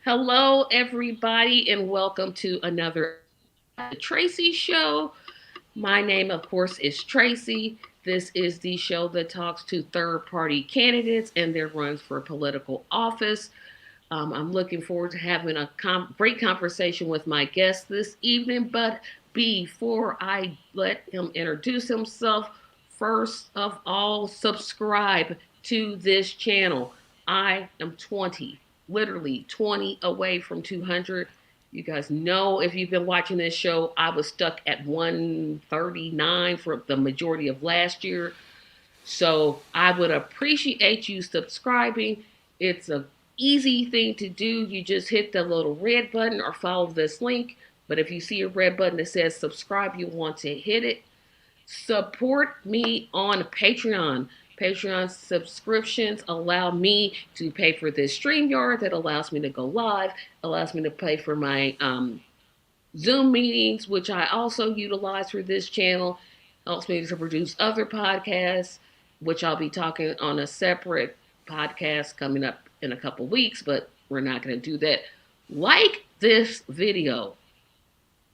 Hello, everybody, and welcome to another Tracy Show. My name, of course, is Tracy. This is the show that talks to third party candidates and their runs for political office. I'm looking forward to having a great conversation with my guest this evening. But before I let him introduce himself, first of all, subscribe to this channel. I am 20, literally 20 away from 200. You guys know if you've been watching this show, I was stuck at 139 for the majority of last year. So I would appreciate you subscribing. It's a easy thing to do. You just hit the little red button or follow this link. But if you see a red button that says subscribe, you want to hit it. Support me on Patreon. Patreon subscriptions allow me to pay for this StreamYard that allows me to go live, allows me to pay for my Zoom meetings, which I also utilize for this channel, helps me to produce other podcasts, which I'll be talking on a separate podcast coming up in a couple weeks, but we're not going to do that. Like this video.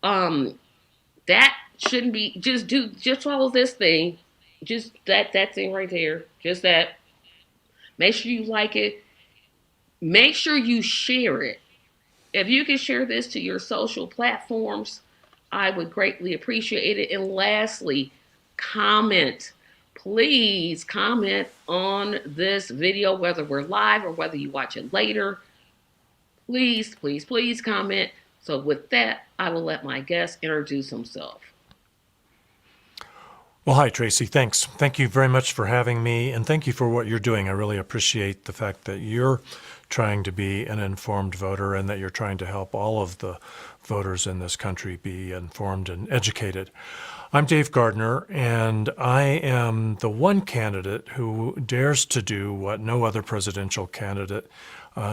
That shouldn't be, just follow this thing. Just that thing right there. Just that. Make sure you like it. Make sure you share it. If you can share this to your social platforms, I would greatly appreciate it. And lastly, comment. Please comment on this video, whether we're live or whether you watch it later. Please, please, please comment. So with that, I will let my guest introduce himself. Well, hi, Tracy. Thanks. Thank you very much for having me, and thank you for what you're doing. I really appreciate the fact that you're trying to be an informed voter and that you're trying to help all of the voters in this country be informed and educated. I'm Dave Gardner, and I am the one candidate who dares to do what no other presidential candidate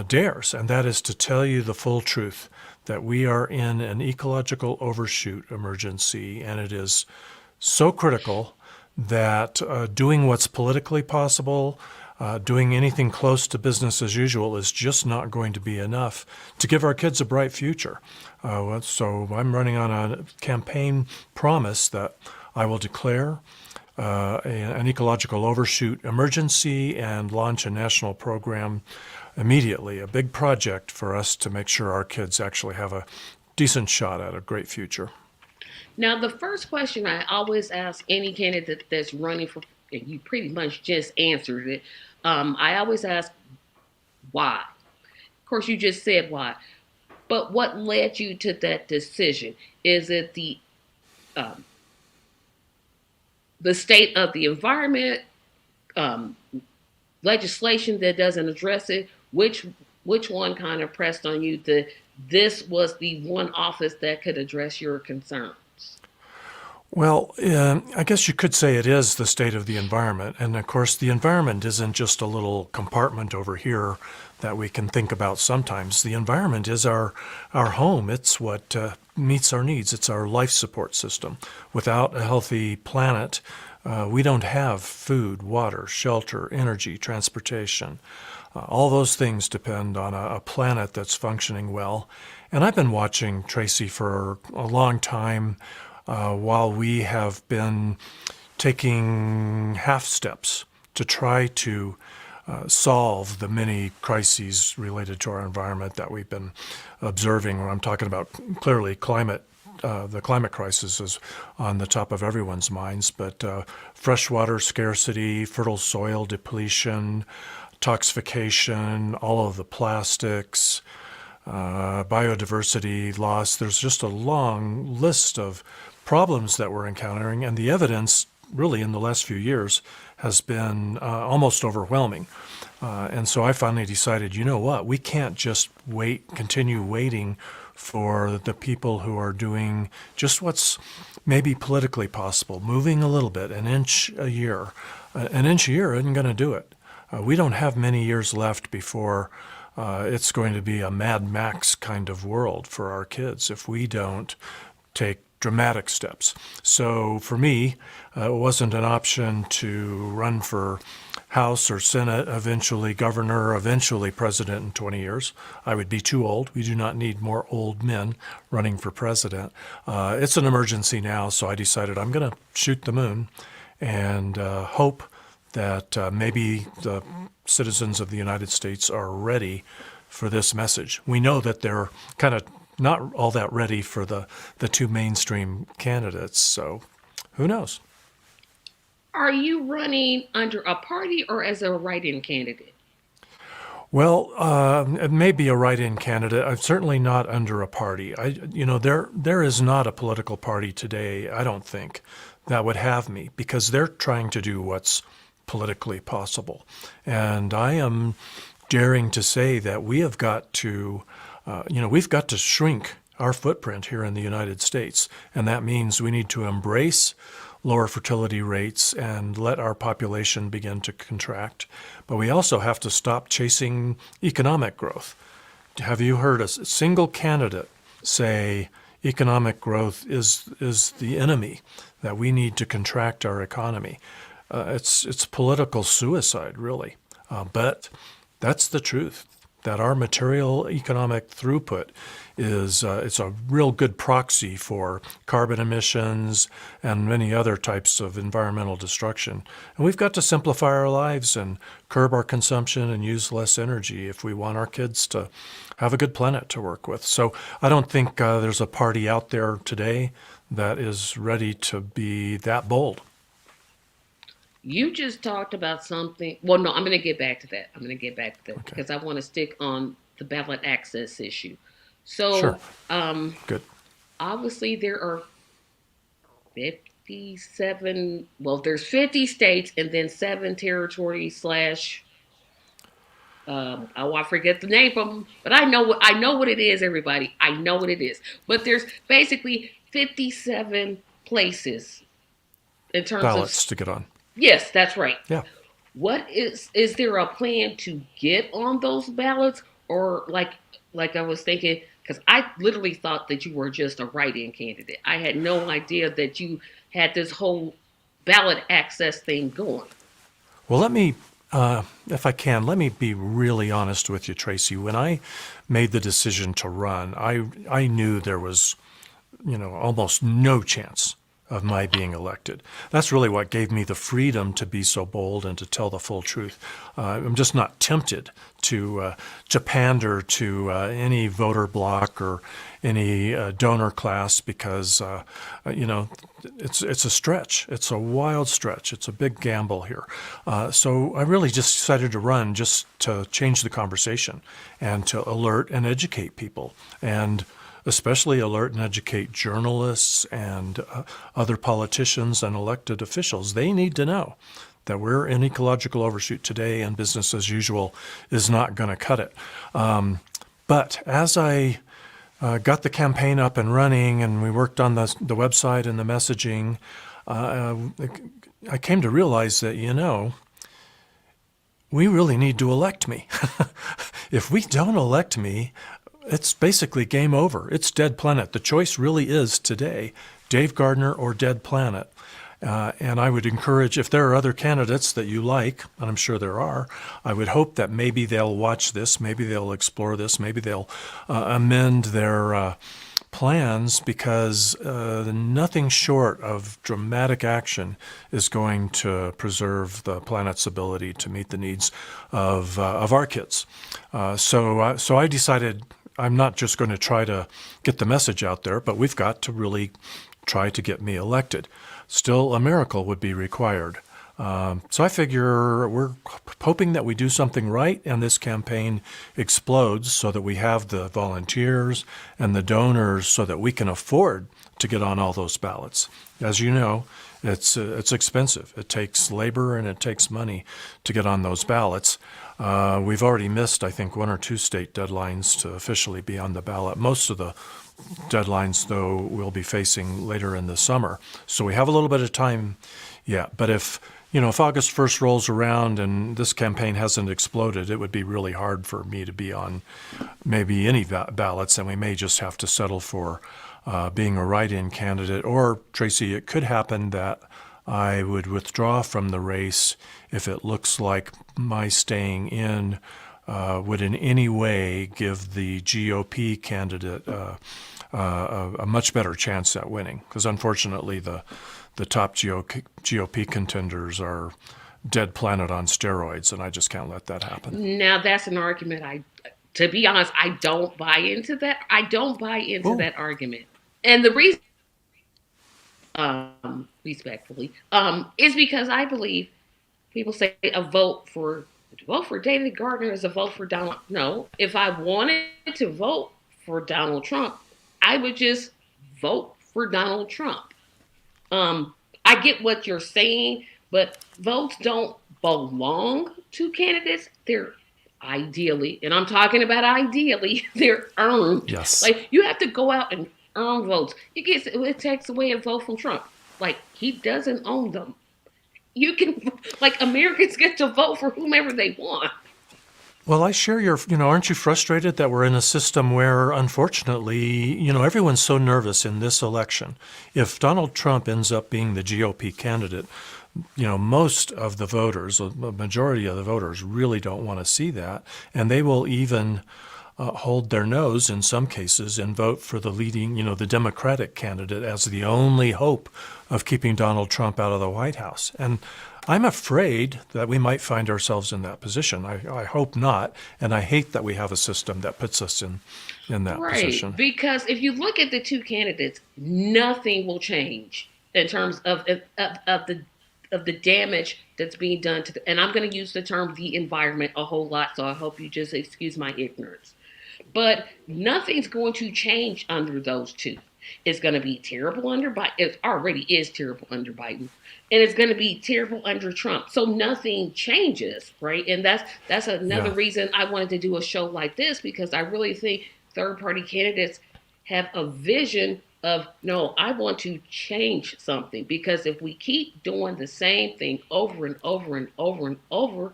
dares, and that is to tell you the full truth, that we are in an ecological overshoot emergency, and it is so critical that doing what's politically possible, doing anything close to business as usual is just not going to be enough to give our kids a bright future. So I'm running on a campaign promise that I will declare an ecological overshoot emergency and launch a national program immediately, a big project for us to make sure our kids actually have a decent shot at a great future. Now, the first question I always ask any candidate that's running for, and you pretty much just answered it. I always ask, why? Of course, you just said why. But what led you to that decision? Is it the state of the environment, legislation that doesn't address it? Which one kind of pressed on you that this was the one office that could address your concerns? Well, I guess you could say it is the state of the environment. And of course, the environment isn't just a little compartment over here that we can think about sometimes. The environment is our home. It's what meets our needs. It's our life support system. Without a healthy planet, we don't have food, water, shelter, energy, transportation. All those things depend on a planet that's functioning well. And I've been watching Tracy for a long time. While we have been taking half steps to try to solve the many crises related to our environment that we've been observing. When I'm talking about clearly the climate crisis is on the top of everyone's minds, but freshwater scarcity, fertile soil depletion, toxification, all of the plastics, biodiversity loss. There's just a long list of problems that we're encountering, and the evidence really in the last few years has been almost overwhelming. And so I finally decided, you know what, we can't just continue waiting for the people who are doing just what's maybe politically possible, moving a little bit, an inch a year. An inch a year isn't going to do it. We don't have many years left before it's going to be a Mad Max kind of world for our kids if we don't take dramatic steps. So for me, it wasn't an option to run for House or Senate, eventually governor, eventually president in 20 years. I would be too old. We do not need more old men running for president. It's an emergency now, so I decided I'm going to shoot the moon and hope that maybe the citizens of the United States are ready for this message. We know that they're kind of not all that ready for the two mainstream candidates, so who knows? Are you running under a party or as a write-in candidate? Well, it may be a write-in candidate. I'm certainly not under a party. There is not a political party today, I don't think, that would have me because they're trying to do what's politically possible. And I am daring to say that we have got to, we've got to shrink our footprint here in the United States. And that means we need to embrace lower fertility rates and let our population begin to contract. But we also have to stop chasing economic growth. Have you heard a single candidate say economic growth is the enemy, that we need to contract our economy? It's political suicide, really. But that's the truth, that our material economic throughput is it's a real good proxy for carbon emissions and many other types of environmental destruction. And we've got to simplify our lives and curb our consumption and use less energy if we want our kids to have a good planet to work with. So I don't think there's a party out there today that is ready to be that bold. You just talked about something. Well, no, I'm going to get back to that. Okay. Because I want to stick on the ballot access issue. So, Sure. Good. obviously, there are 57. Well, there's 50 states and then 7 territories slash. I forget the name of them, but I know what it is. Everybody, I know what it is. But there's basically 57 places in terms Ballots of. to get on. Yes, that's right. Yeah. What is there a plan to get on those ballots, or like I was thinking, because I literally thought that you were just a write-in candidate. I had no idea that you had this whole ballot access thing going. Well, let me, if I can, let me be really honest with you, Tracy. When I made the decision to run, I knew there was, almost no chance of my being elected. That's really what gave me the freedom to be so bold and to tell the full truth. I'm just not tempted to pander to any voter bloc or any donor class because it's a stretch. It's a wild stretch. It's a big gamble here. So I really just decided to run just to change the conversation and to alert and educate people, and especially alert and educate journalists and other politicians and elected officials. They need to know that we're in ecological overshoot today and business as usual is not going to cut it. But as I got the campaign up and running and we worked on the website and the messaging, I came to realize that, we really need to elect me. If we don't elect me, it's basically game over. It's dead planet. The choice really is today, Dave Gardner or dead planet. And I would encourage, if there are other candidates that you like, and I'm sure there are, I would hope that maybe they'll watch this, maybe they'll explore this, maybe they'll amend their plans, because nothing short of dramatic action is going to preserve the planet's ability to meet the needs of our kids. So I decided I'm not just going to try to get the message out there, but we've got to really try to get me elected. Still, a miracle would be required. So I figure we're hoping that we do something right and this campaign explodes so that we have the volunteers and the donors so that we can afford to get on all those ballots. As you know, it's expensive. It takes labor and it takes money to get on those ballots. We've already missed, I think, 1 or 2 state deadlines to officially be on the ballot. Most of the deadlines, though, we'll be facing later in the summer. So we have a little bit of time yet. But if if August 1st rolls around and this campaign hasn't exploded, it would be really hard for me to be on maybe any ballots, and we may just have to settle for being a write-in candidate. Or, Tracy, it could happen that I would withdraw from the race if it looks like my staying in would in any way give the GOP candidate a much better chance at winning. Because unfortunately, the top GOP contenders are dead planet on steroids, and I just can't let that happen. Now, that's an argument to be honest, I don't buy into that. I don't buy into that argument. And the reason, respectfully, is because I believe people say a vote for David Gardner is a vote for Donald. No, if I wanted to vote for Donald Trump, I would just vote for Donald Trump. I get what you're saying, but votes don't belong to candidates. They're ideally, and I'm talking about ideally, they're earned. Yes. Like, you have to go out and earn votes. It takes away a vote from Trump. Like, he doesn't own them. You can, like, Americans get to vote for whomever they want. Well, I share your, aren't you frustrated that we're in a system where, unfortunately, everyone's so nervous in this election. If Donald Trump ends up being the GOP candidate, most of the voters, a majority of the voters, really don't want to see that. And they will even hold their nose in some cases and vote for the leading, the Democratic candidate as the only hope of keeping Donald Trump out of the White House. And I'm afraid that we might find ourselves in that position. I hope not, and I hate that we have a system that puts us in that position. Right, because if you look at the two candidates, nothing will change in terms of the damage that's being done to and I'm going to use the term the environment a whole lot, so I hope you just excuse my ignorance. But nothing's going to change under those two. It's going to be terrible under Biden. It already is terrible under Biden. And it's going to be terrible under Trump. So nothing changes, right? And that's another reason I wanted to do a show like this, because I really think third-party candidates have a vision of, no, I want to change something. Because if we keep doing the same thing over and over and over and over,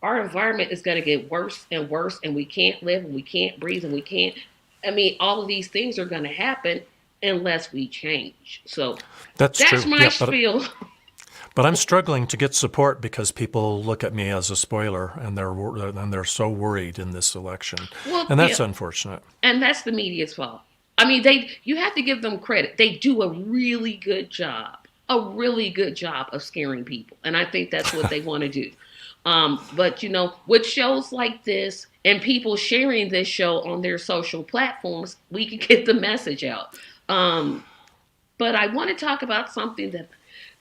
our environment is going to get worse and worse, and we can't live, and we can't breathe, and we can't. All of these things are going to happen unless we change. So that's true. My spiel. But I'm struggling to get support because people look at me as a spoiler, and they're so worried in this election, and that's unfortunate. And that's the media's fault. You have to give them credit. They do a really good job of scaring people, and I think that's what they want to do. But with shows like this and people sharing this show on their social platforms, we can get the message out. But I want to talk about something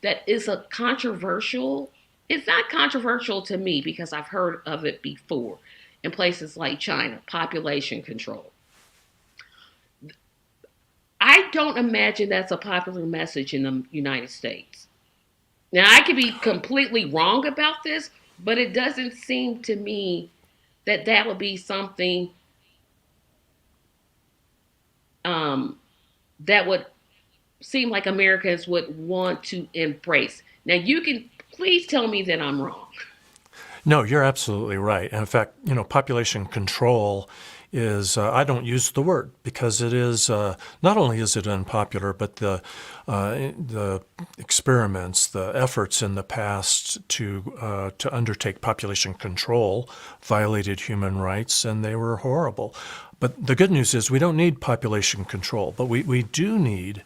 that is a controversial. It's not controversial to me because I've heard of it before in places like China, population control. I don't imagine that's a popular message in the United States. Now, I could be completely wrong about this, but it doesn't seem to me that would be something that would seem like Americans would want to embrace. Now, you can please tell me that I'm wrong. No, you're absolutely right. And in fact, population control is, I don't use the word because it is, not only is it unpopular, but the experiments, the efforts in the past to undertake population control violated human rights, and they were horrible. But the good news is we don't need population control, but we do need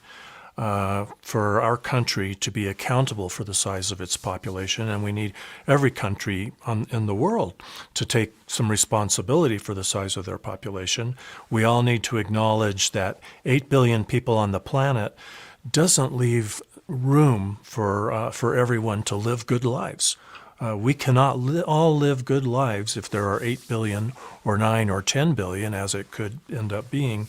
for our country to be accountable for the size of its population, and we need every country in the world to take some responsibility for the size of their population. We all need to acknowledge that 8 billion people on the planet doesn't leave room for everyone to live good lives. We cannot all live good lives if there are 8 billion or 9 or 10 billion, as it could end up being,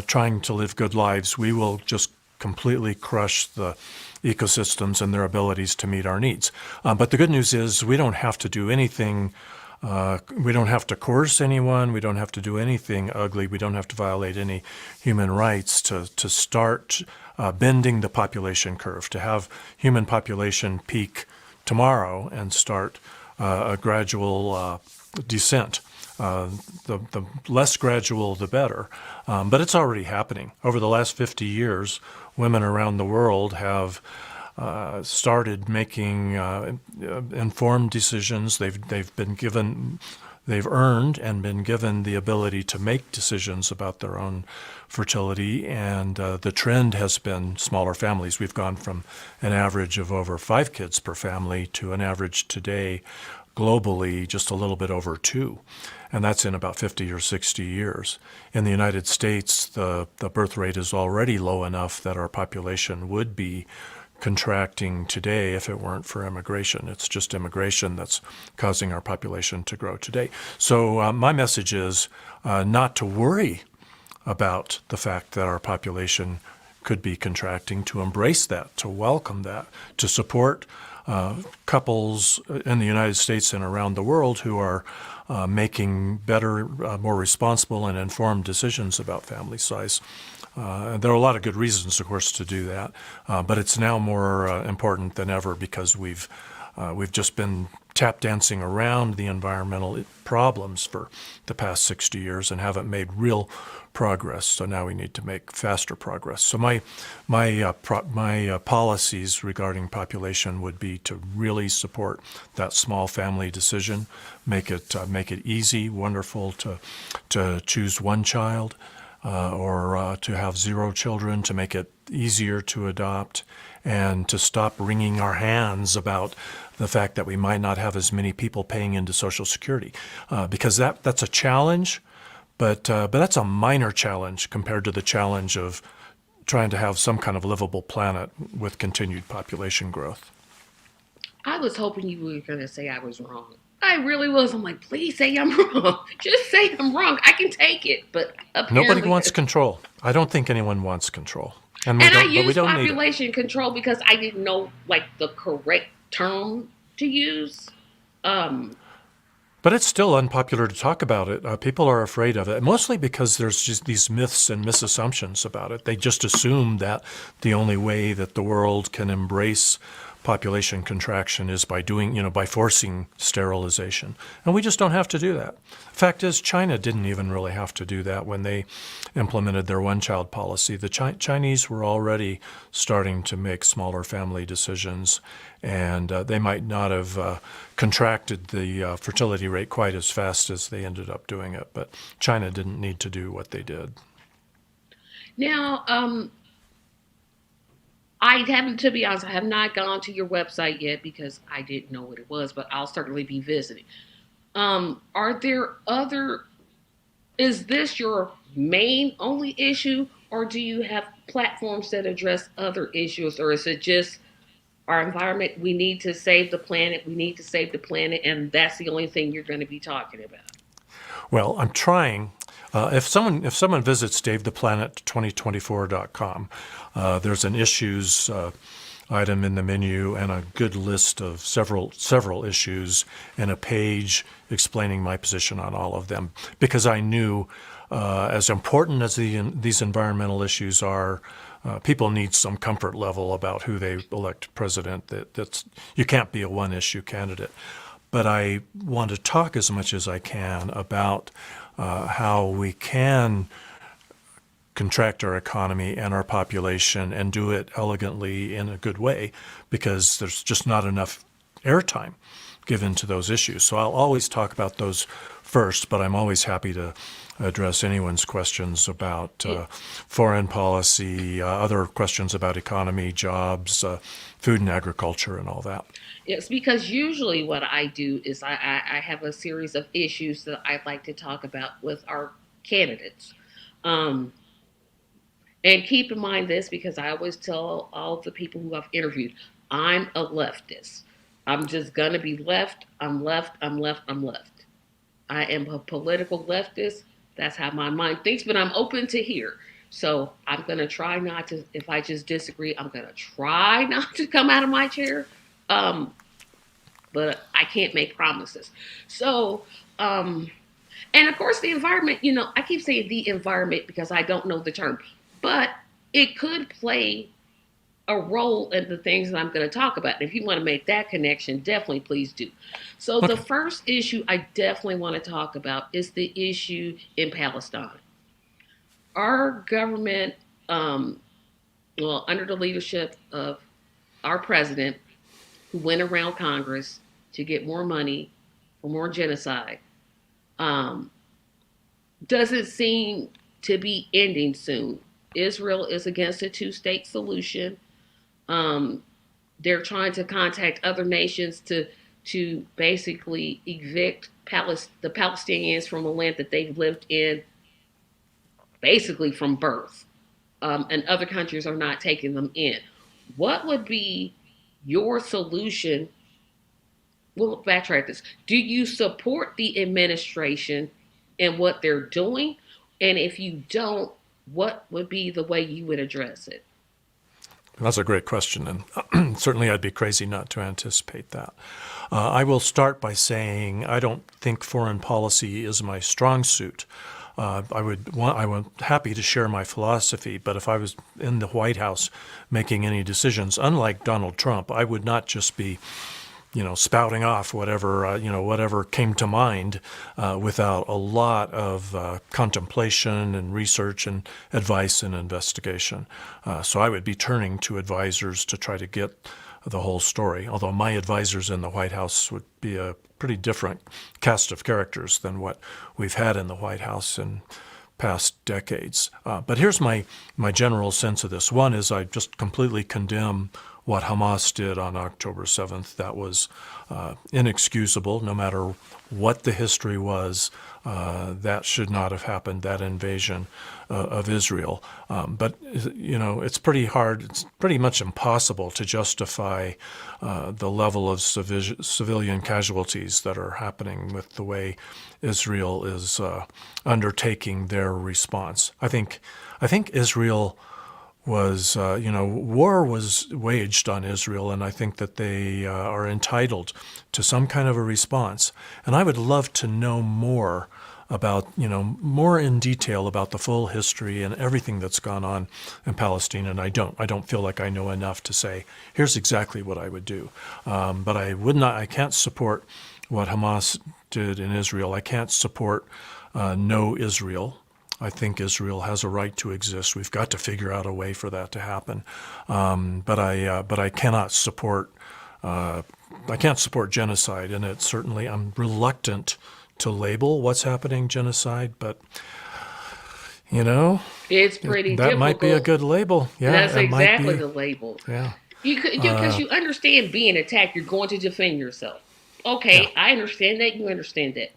trying to live good lives. We will just completely crush the ecosystems and their abilities to meet our needs. But the good news is we don't have to do anything. We don't have to coerce anyone. We don't have to do anything ugly. We don't have to violate any human rights to start bending the population curve, to have human population peak tomorrow and start a gradual descent. The less gradual, the better. But it's already happening. Over the last 50 years, women around the world have started making informed decisions. They've earned and been given the ability to make decisions about their own fertility, and the trend has been smaller families. We've gone from an average of over 5 kids per family to an average today globally just a little bit over 2. And that's in about 50 or 60 years. In the United States, the birth rate is already low enough that our population would be contracting today if it weren't for immigration. It's just immigration that's causing our population to grow today. So my message is not to worry about the fact that our population could be contracting, to embrace that, to welcome that, to support couples in the United States and around the world who are making better, more responsible and informed decisions about family size. There are a lot of good reasons, of course, to do that, but it's now more important than ever because we've just been tap dancing around the environmental problems for the past 60 years and haven't made real progress. So now we need to make faster progress. So my policies regarding population would be to really support that small family decision, make it easy, wonderful to choose one child. Or to have 0 children, to make it easier to adopt, and to stop wringing our hands about the fact that we might not have as many people paying into Social Security, because that's a challenge, but that's a minor challenge compared to the challenge of trying to have some kind of livable planet with continued population growth. I was hoping you were going to say I was wrong. I really was. I'm like, please say I'm wrong. Just say I'm wrong. I can take it. But Nobody apparently, wants control. I don't think anyone wants control, and we and I don't. But we used don't need it. population control because I didn't know like the correct term to use. Um, But it's still unpopular to talk about it. People are afraid of it, mostly because there's just these myths and misassumptions about it. They just assume that the only way that the world can embrace population contraction is by by forcing sterilization. And we just don't have to do that. Fact is, China didn't even really have to do that when they implemented their one-child policy. The Chinese were already starting to make smaller family decisions, and they might not have contracted the fertility rate quite as fast as they ended up doing it, but China didn't need to do what they did. Now, I haven't, to be honest, I have not gone to your website yet because I didn't know what it was, but I'll certainly be visiting. Are there other, is this your main only issue, or do you have platforms that address other issues, or is it just our environment? We need to save the planet, we need to save the planet, and that's the only thing you're going to be talking about? Well, I'm trying. If someone visits DaveThePlanet2024.com, there's an issues item in the menu and a good list of several issues and a page explaining my position on all of them. Because I knew, as important as these environmental issues are, people need some comfort level about who they elect president. That's you can't be a one-issue candidate. But I want to talk as much as I can about how we can contract our economy and our population and do it elegantly in a good way, because there's just not enough airtime given to those issues. So I'll always talk about those first, but I'm always happy to address anyone's questions about foreign policy, other questions about economy, jobs, food and agriculture, and all that. It's because usually what I do is I have a series of issues that I like to talk about with our candidates. Um, and keep in mind this, because I always tell all the people who I've interviewed, I'm a leftist. I'm just going to be left. I'm left. I'm left. I'm left. I am a political leftist. That's how my mind thinks, but I'm open to hear. So I'm going to try not to, if I just disagree, I'm going to try not to come out of my chair. Um, but I can't make promises. So, and of course, the environment, I keep saying the environment because I don't know the term, but it could play a role in the things that I'm going to talk about. If you want to make that connection, definitely please do. So, the Okay. first issue I definitely want to talk about is the issue in Palestine. Our government, um, well, under the leadership of our president, who went around Congress to get more money for more genocide, um, doesn't seem to be ending soon. Israel is against a two-state solution. Um, they're trying to contact other nations to basically evict the Palestinians from a land that they've lived in basically from birth, and other countries are not taking them in. What would be your solution? We'll backtrack this. Do you support the administration and what they're doing? And if you don't, what would be the way you would address it? That's a great question, and certainly I'd be crazy not to anticipate that. I will start by saying I don't think foreign policy is my strong suit. I'm happy to share my philosophy, but if I was in the White House making any decisions, unlike Donald Trump, I would not just be spouting off whatever came to mind without a lot of contemplation and research and advice and investigation. So I would be turning to advisors to try to get the whole story, although my advisors in the White House would be a pretty different cast of characters than what we've had in the White House in past decades. But here's my general sense of this. One is I just completely condemn what Hamas did on October 7th. That was inexcusable, no matter what the history was. That should not have happened, that invasion of Israel. But it's pretty hard, it's pretty much impossible to justify the level of civilian casualties that are happening with the way Israel is undertaking their response. I think Israel was, war was waged on Israel, and I think that they are entitled to some kind of a response. And I would love to know more about, more in detail about the full history and everything that's gone on in Palestine. And I don't feel like I know enough to say, here's exactly what I would do. But I can't support what Hamas did in Israel. I can't support no Israel. I think Israel has a right to exist. We've got to figure out a way for that to happen. But I cannot support genocide, and I'm reluctant to label what's happening genocide. But It's pretty that difficult. might be a good label. Yeah, That's it might exactly be. the label. Yeah. Because you understand being attacked, you're going to defend yourself. Okay, Yeah. I understand that. You understand that.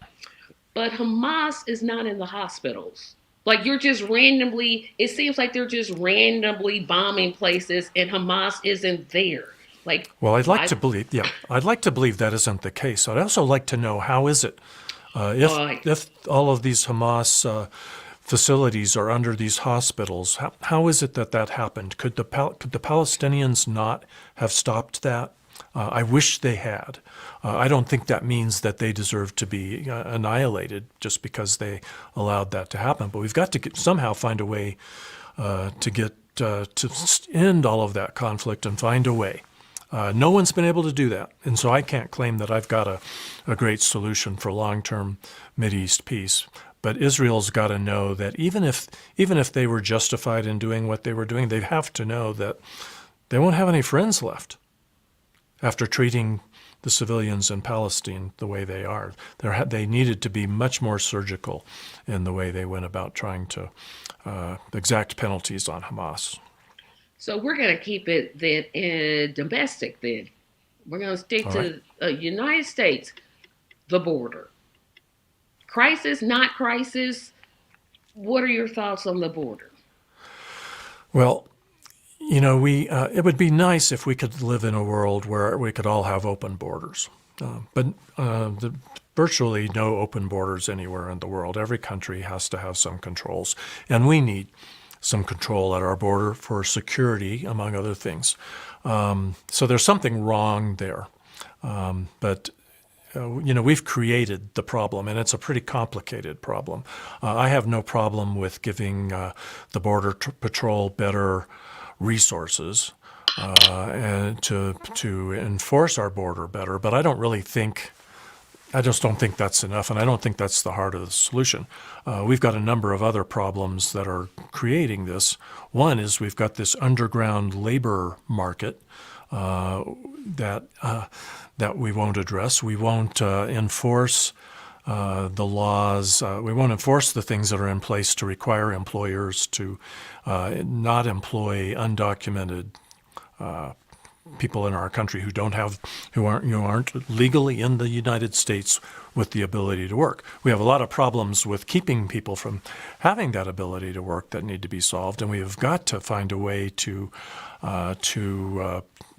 But Hamas is not in the hospitals. Like it seems like they're just randomly bombing places and Hamas isn't there. Like, Well, I'd like why? to believe, yeah, I'd like to believe that isn't the case. I'd also like to know how is it Why? if all of these Hamas facilities are under these hospitals, how is it that happened? Could the Palestinians not have stopped that? I wish they had. I don't think that means that they deserve to be annihilated just because they allowed that to happen. But we've got to somehow find a way to end all of that conflict and find a way. No one's been able to do that, and so I can't claim that I've got a great solution for long-term Mideast peace. But Israel's got to know that even if they were justified in doing what they were doing, they have to know that they won't have any friends left after treating the civilians in Palestine the way they are. They needed to be much more surgical in the way they went about trying to exact penalties on Hamas. So we're going to keep it then domestic then. We're going to stick All right. to United States, the border. Crisis, not crisis. What are your thoughts on the border? Well, it would be nice if we could live in a world where we could all have open borders. But virtually no open borders anywhere in the world. Every country has to have some controls. And we need some control at our border for security, among other things. So there's something wrong there. But we've created the problem, and it's a pretty complicated problem. I have no problem with giving the Border Patrol better resources. and to enforce our border better. But I just don't think that's enough, and I don't think that's the heart of the solution. We've got a number of other problems that are creating this. One is we've got this underground labor market that we won't address. We won't enforce the laws. We won't enforce the things that are in place to require employers to not employ undocumented people in our country who aren't legally in the United States with the ability to work. We have a lot of problems with keeping people from having that ability to work that need to be solved, and we have got to find a way to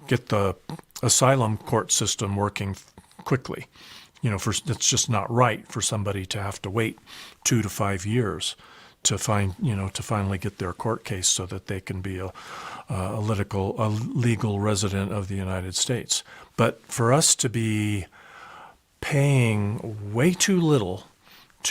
get the asylum court system working quickly. It's just not right for somebody to have to wait 2 to 5 years to finally get their court case so that they can be a legal resident of the United States. But for us to be paying way too little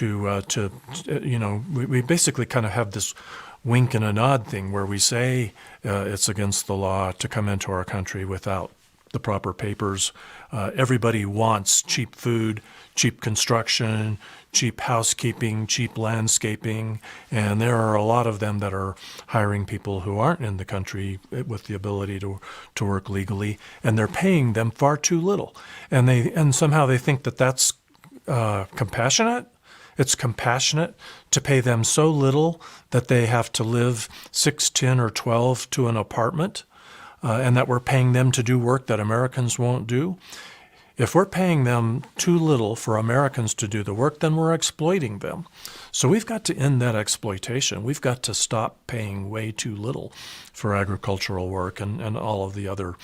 we basically kind of have this wink and a nod thing where we say it's against the law to come into our country without the proper papers. Everybody wants cheap food, cheap construction, cheap housekeeping, cheap landscaping, and there are a lot of them that are hiring people who aren't in the country with the ability to work legally, and they're paying them far too little. And somehow they think that that's compassionate. It's compassionate to pay them so little that they have to live 6, 10, or 12 to an apartment, and that we're paying them to do work that Americans won't do. If we're paying them too little for Americans to do the work, then we're exploiting them. So we've got to end that exploitation. We've got to stop paying way too little for agricultural work and all of the other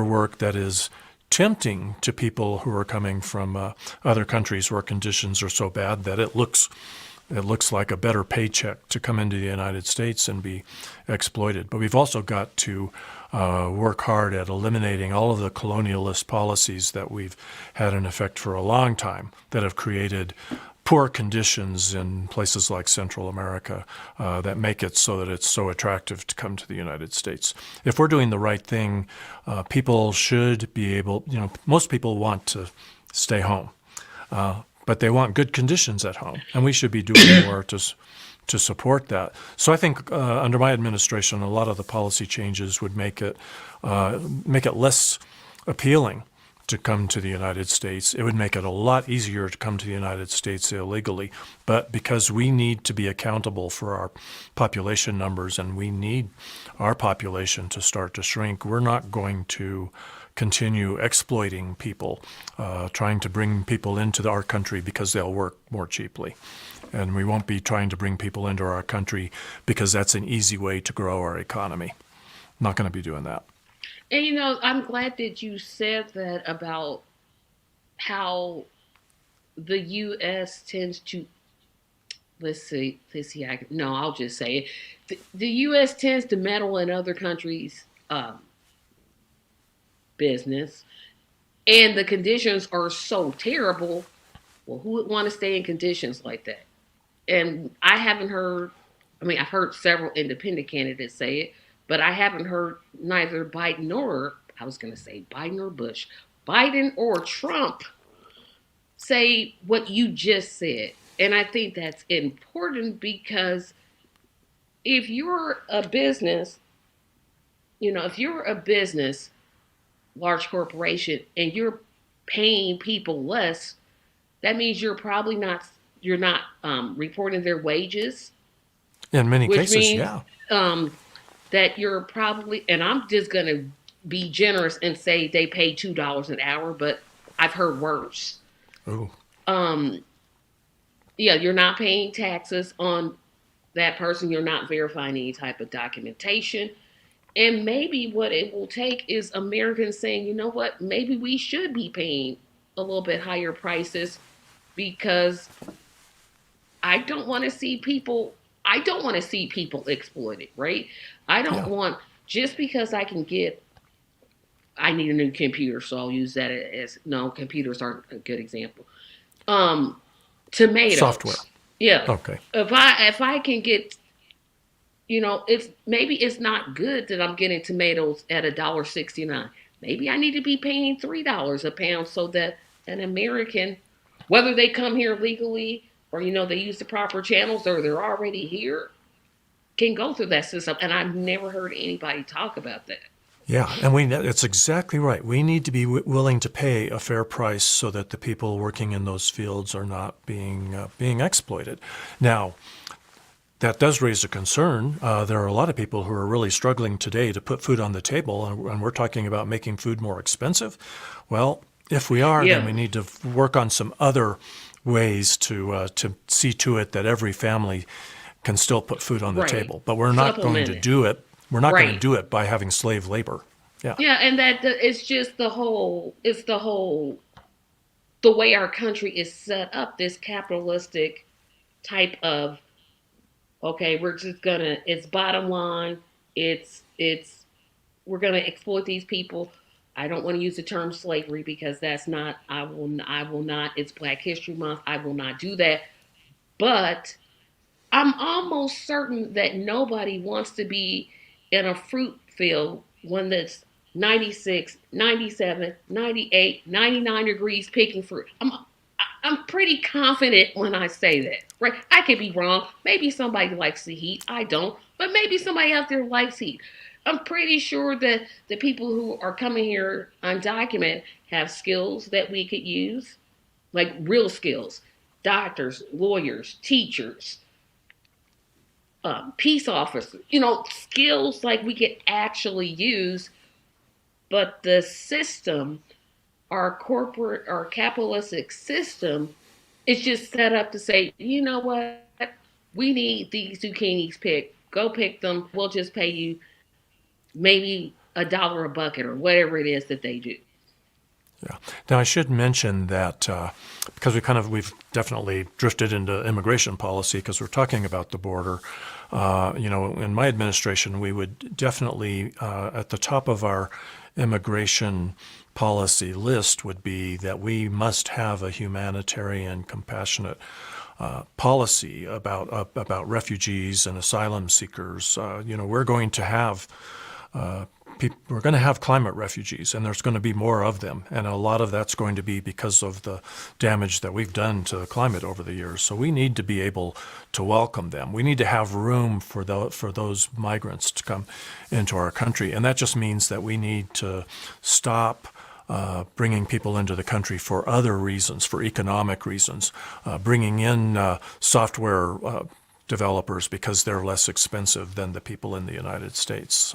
work that is tempting to people who are coming from other countries where conditions are so bad that it looks like a better paycheck to come into the United States and be exploited. But we've also got to work hard at eliminating all of the colonialist policies that we've had in effect for a long time that have created poor conditions in places like Central America that make it so that it's so attractive to come to the United States. If we're doing the right thing, people should be able, most people want to stay home. But they want good conditions at home, and we should be doing more to support that. So I think under my administration, a lot of the policy changes would make it less appealing to come to the United States. It would make it a lot easier to come to the United States illegally. But because we need to be accountable for our population numbers and we need our population to start to shrink, we're not going to continue exploiting people, trying to bring people into our country because they'll work more cheaply. And we won't be trying to bring people into our country because that's an easy way to grow our economy. Not going to be doing that. And I'm glad that you said that about how the U.S. tends to, I'll just say it. The U.S. tends to meddle in other countries' business, and the conditions are so terrible. Well, who would want to stay in conditions like that? And I've heard several independent candidates say it, but I haven't heard neither Biden or Bush, Biden or Trump say what you just said. And I think that's important because if you're a business, large corporation, and you're paying people less, that means you're not reporting their wages. In many which cases, means, yeah. That you're probably, and I'm just going to be generous and say they pay $2 an hour, but I've heard worse. Ooh. Yeah, you're not paying taxes on that person. You're not verifying any type of documentation. And maybe what it will take is Americans saying, you know what, maybe we should be paying a little bit higher prices because I don't want to see people exploited, right? I don't want, just because I need a new computer, so I'll use that as, no, computers aren't a good example. Tomatoes. Software. Yeah. Okay. If I can get, it's maybe it's not good that I'm getting tomatoes at $1.69. Maybe I need to be paying $3 a pound so that an American, whether they come here legally or they use the proper channels or they're already here, can go through that system. And I've never heard anybody talk about that. Yeah, and it's exactly right. We need to be willing to pay a fair price so that the people working in those fields are not being exploited. Now, that does raise a concern. There are a lot of people who are really struggling today to put food on the table, and we're talking about making food more expensive. Well, if we are, then Yeah, we need to work on some other ways to see to it that every family can still put food on the right. table. But we're not going Supplement to it. do it. We're not going to Right. do it by having slave labor. Yeah. Yeah, and it's just the way our country is set up, this capitalistic type of, okay, we're just gonna, it's bottom line, it's we're gonna exploit these people. I don't want to use the term slavery because that's not, I will not, it's Black History Month, I will not do that. But I'm almost certain that nobody wants to be in a fruit field when that's 96, 97, 98, 99 degrees picking fruit. I'm pretty confident when I say that, right? I could be wrong. Maybe somebody likes the heat. I don't. But maybe somebody out there likes heat. I'm pretty sure that the people who are coming here undocumented have skills that we could use, like real skills. Doctors, lawyers, teachers, peace officers, skills like we could actually use. But the system, our corporate, our capitalistic system, is just set up to say, you know what? We need these zucchinis picked. Go pick them. We'll just pay you maybe $1 a bucket or whatever it is that they do. Yeah. Now, I should mention that because we've definitely drifted into immigration policy because we're talking about the border. In my administration, we would definitely, at the top of our immigration policy list would be that we must have a humanitarian, compassionate policy about refugees and asylum seekers. We're going to have we're going to have climate refugees, and there's going to be more of them. And a lot of that's going to be because of the damage that we've done to the climate over the years. So we need to be able to welcome them. We need to have room for those migrants to come into our country. And that just means that we need to stop bringing people into the country for other reasons, for economic reasons, bringing in software developers because they're less expensive than the people in the United States.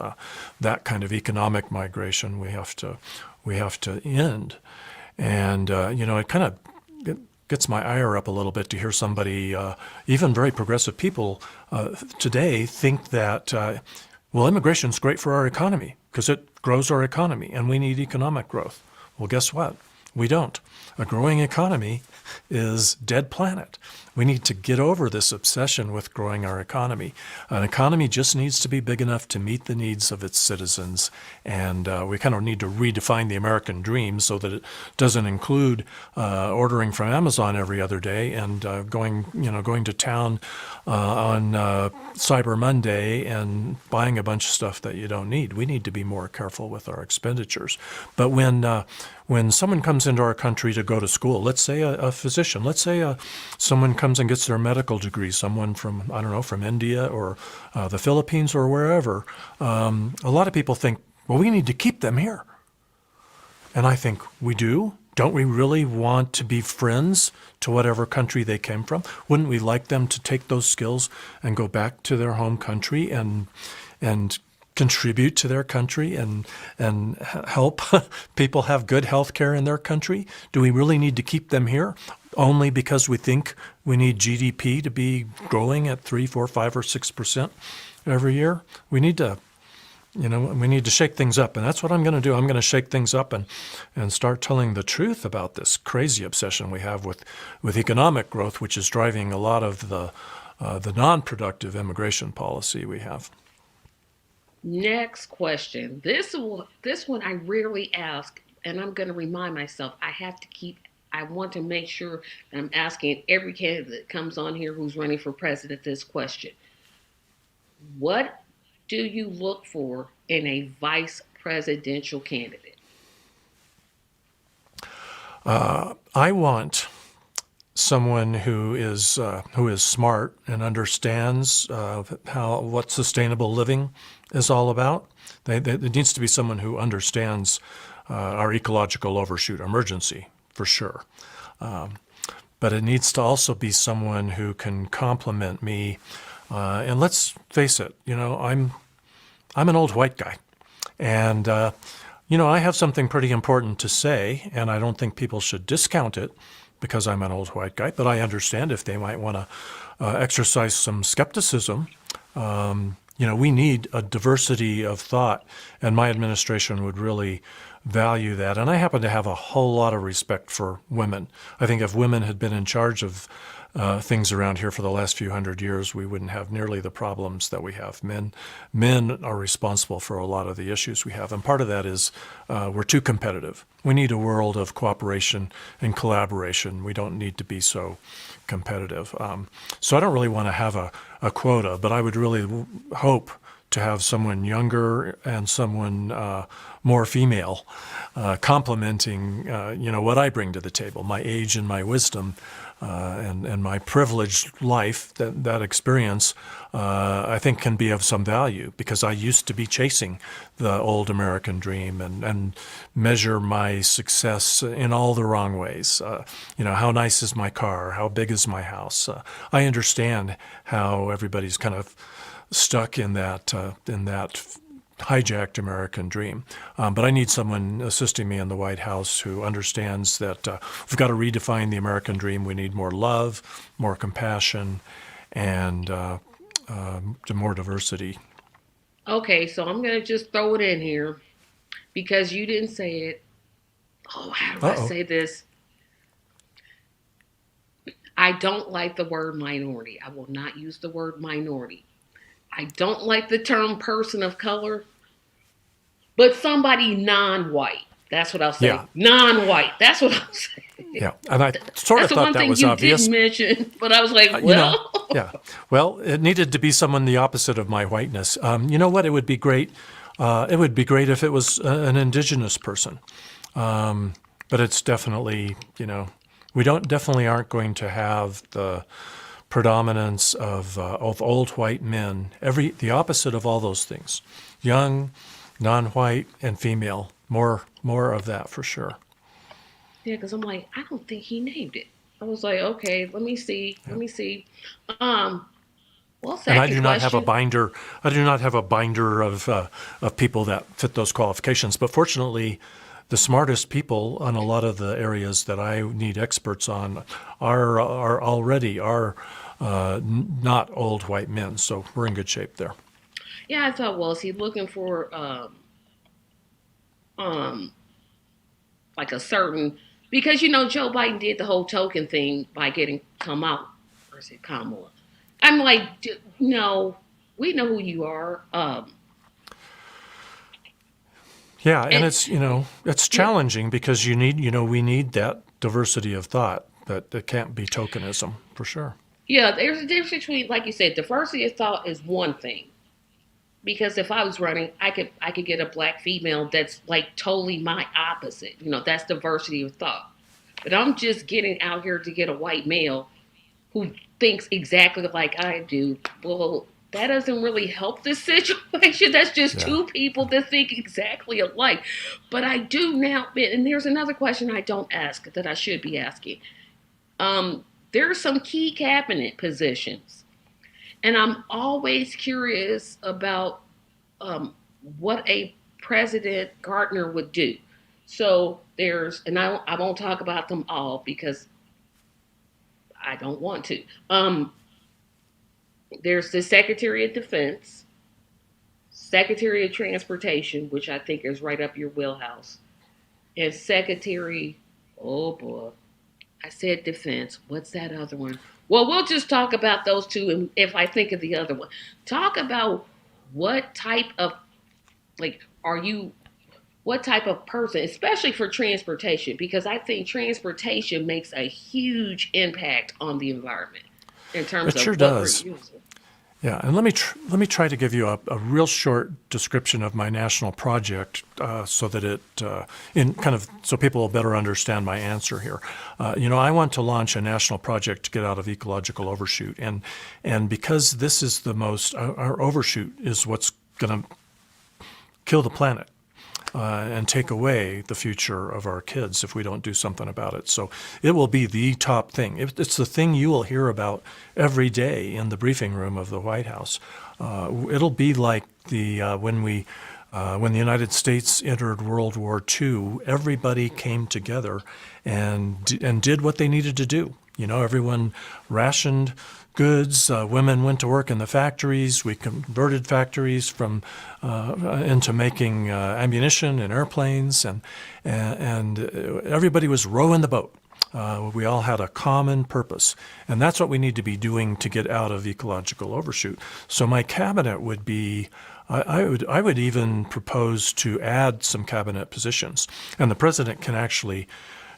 That kind of economic migration we have to end. And it kind of gets my ire up a little bit to hear somebody, even very progressive people today, think that immigration's great for our economy because it grows our economy, and we need economic growth. Well, guess what? We don't. A growing economy is dead planet. We need to get over this obsession with growing our economy. An economy just needs to be big enough to meet the needs of its citizens, and we kind of need to redefine the American dream so that it doesn't include ordering from Amazon every other day and going to town on Cyber Monday and buying a bunch of stuff that you don't need. We need to be more careful with our expenditures. But when someone comes into our country to go to school, let's say a physician, let's say someone comes and gets their medical degree, someone from, I don't know, from India or the Philippines or wherever, a lot of people think, well, we need to keep them here. And I think we do. Don't we really want to be friends to whatever country they came from? Wouldn't we like them to take those skills and go back to their home country and contribute to their country and help people have good health care in their country? Do we really need to keep them here only because we think we need GDP to be growing at 3, 4, 5, or 6% every year? We need to shake things up, and that's what I'm going to do. I'm going to shake things up and start telling the truth about this crazy obsession we have with economic growth, which is driving a lot of the non-productive immigration policy we have. Next question. This one I rarely ask, and I'm going to remind myself. I want to make sure that I'm asking every candidate that comes on here who's running for president this question. What do you look for in a vice presidential candidate? I want someone who is smart and understands how what sustainable living is all about. It needs to be someone who understands our ecological overshoot emergency for sure. But it needs to also be someone who can complement me. And let's face it, I'm an old white guy, and I have something pretty important to say, and I don't think people should discount it because I'm an old white guy. But I understand if they might want to exercise some skepticism. We need a diversity of thought, and my administration would really value that. And I happen to have a whole lot of respect for women. I think if women had been in charge of things around here for the last few hundred years, we wouldn't have nearly the problems that we have. Men are responsible for a lot of the issues we have, and part of that is we're too competitive. We need a world of cooperation and collaboration. We don't need to be so competitive. So I don't really want to have a quota, but I would really hope to have someone younger and someone more female, complementing what I bring to the table, my age and my wisdom, and my privileged life. That experience, I think, can be of some value because I used to be chasing the old American dream and measure my success in all the wrong ways. How nice is my car? How big is my house? I understand how everybody's kind of stuck in that hijacked American dream. But I need someone assisting me in the White House who understands that we've got to redefine the American dream. We need more love, more compassion, and more diversity. Okay, so I'm going to just throw it in here because you didn't say it. Oh, how do I Uh-oh. say this? I don't like the word minority. I will not use the word minority. I don't like the term person of color, but somebody non-white. That's what I'll say. Yeah, Non-white. That's what I'll say. yeah. And I sort That's of the thought one that thing was you obvious. didn't mention, but I was like, You know, well, yeah. Well, it needed to be someone the opposite of my whiteness. You know what? It would be great. It would be great if it was an indigenous person. But it's definitely, we definitely aren't going to have the predominance of old white men. The opposite of all those things, young, non-white, and female. More of that for sure. yeah, because I'm like, I don't think he named it. I was like, okay, let me see, let Yeah. me see. Um, well, And I second do not have a question. binder. I do not have a binder of people that fit those qualifications. But fortunately, the smartest people on a lot of the areas that I need experts on are already not old white men. So we're in good shape there. Yeah, I thought, well, is he looking for um, like a certain because Joe Biden did the whole token thing by getting Kamala, or is it Kamala? I'm like, no, we know who you are. Yeah, and And it's yeah, challenging because we need that diversity of thought, but it can't be tokenism for sure. yeah, there's a difference between, like you said, diversity of thought is one thing. Because if I was running, I could get a black female that's like totally my opposite. That's diversity of thought. But I'm just getting out here to get a white male who thinks exactly like I do. Well, that doesn't really help this situation. That's just Yeah. two people that think exactly alike. But I do now, and there's another question I don't ask that I should be asking. There are some key cabinet positions, and I'm always curious about um, what a President Gardner would do. So and I won't talk about them all because I don't want to. There's the Secretary of Defense, Secretary of Transportation, which I think is right up your wheelhouse, and Secretary, oh boy, I said Defense. What's that other one? Well, we'll just talk about those two, and if I think of the other one, talk about what type of are you what type of person, especially for transportation, because I think transportation makes a huge impact on the environment in terms It of sure what we're does. using. Yeah, and let me try to give you a real short description of my national project, so that so people will better understand my answer here. I want to launch a national project to get out of ecological overshoot, and because this is our overshoot is what's going to kill the planet. And take away the future of our kids if we don't do something about it. So it will be the top thing. It's the thing you will hear about every day in the briefing room of the White House. It'll be like when the United States entered World War II, everybody came together and did what they needed to do. Everyone rationed goods. Women went to work in the factories. We converted factories into making ammunition and airplanes, and everybody was rowing the boat. We all had a common purpose, and that's what we need to be doing to get out of ecological overshoot. So my cabinet would be. I would even propose to add some cabinet positions, and the president can actually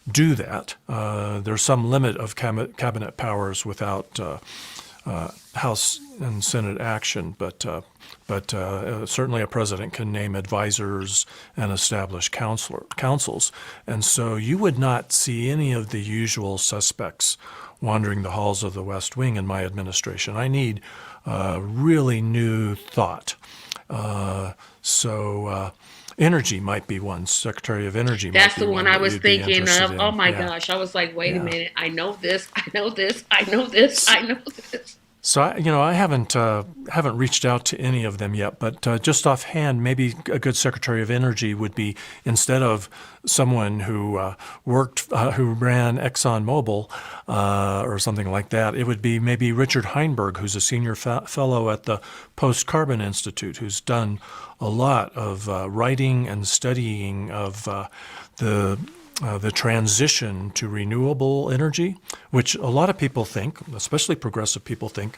do that. There's some limit of cabinet powers without House and Senate action, but certainly a president can name advisors and establish councils. And so you would not see any of the usual suspects wandering the halls of the West Wing in my administration. I need really new thought. Energy might be one. Secretary of Energy That's might be the one one I was thinking of. in. Oh my Yeah. gosh. I was like, wait a Yeah. minute. I know this. I know this. I know this. I know this. So I haven't reached out to any of them yet, but just offhand, maybe a good Secretary of Energy would be, instead of someone who who ran ExxonMobil or something like that, it would be maybe Richard Heinberg, who's a senior fellow at the Post-Carbon Institute, who's done a lot of writing and studying of the transition to renewable energy, which a lot of people think, especially progressive people think,